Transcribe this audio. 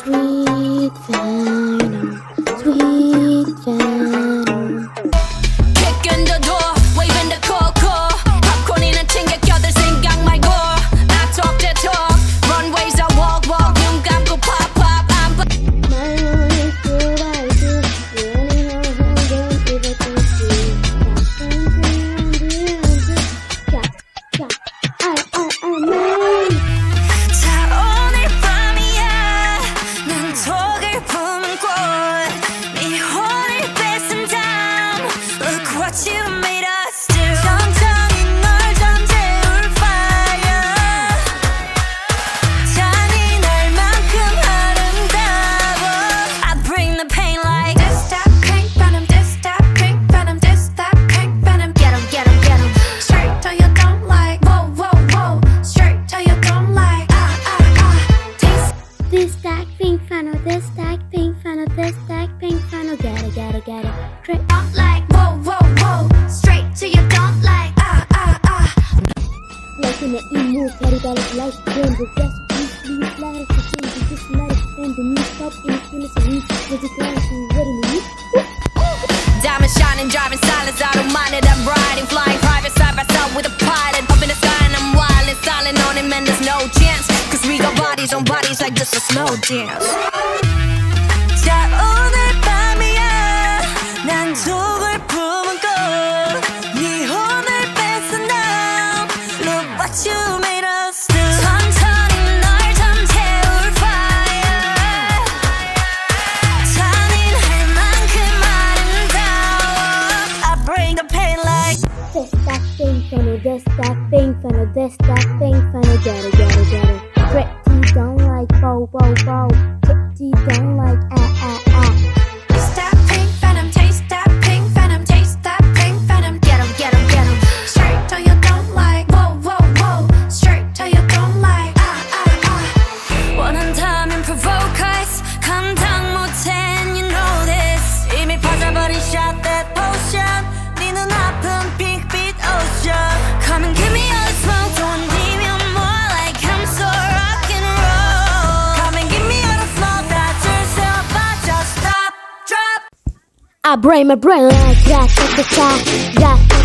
Sweet Venom, sweet Venom. Kick in the door, waving the cocoa. popcorn이나 챙겨 껴들 생각 말고. I talk the talk, runways I walk walk. 눈 감고 pop pop. I'm My one is good, I do. Anyhow, hold on, if I can see. Man. 자 오늘 밤이야 난 독을 품은 꽃 네 혼을 뺏은 다음 Look what you made us do 천천히 널 잠재울 fire 잔인할 만큼 아름다워 I bring the pain like This that pink venom This that pink venom This that pink venom Get 'em, get 'em, get 'em Straight till you don't like Whoa, whoa, whoa Straight till you don't like Taste This stack pink funnel, this stack pink funnel, this stack pink funnel. Get it, get it, get it. Straight don't like Whoa, whoa, whoa Straight till you don't like like in the emu, carry that like rainbow. Just please, let it change. Just let it end. The new stop in innocent. With the glass and ready to meet. Diamond shining, driving silence, I don't mind it. I'm riding, flying private side by side with a pilot. Up in the sky and I'm wildin', styling on him and there's no chance. Cause we got bodies on bodies like just a slow dance. 자 오늘 밤이야 난 독을 품은 꽃네 혼을 뺏은 다음 Look what you made us do 천천히 널 잠재울 fire 잔인할 만큼 아름다워 I bring the pain like This stack pink funnel, this stack pink funnel, this stack pink funnel. Get it, get it, get it. Pretty don't like bow, bow, bow. Pretty don't like Taste that pink venom, taste that pink venom, taste that pink venom. Get 'em, get 'em, get 'em. Straight till you don't like. Whoa, whoa, whoa. Straight till you don't like. 원한다면 provoke us. 감당 못해, and you know this. 이미 퍼져버린 shot that potion. 네 눈앞은 빅빛 ocean. Come and give me all the smoke. don't leave me more like I'm so rock and roll. Come and give me all the smoke. that's yourself, but just stop, drop. I brain my brain like that, that, that, that.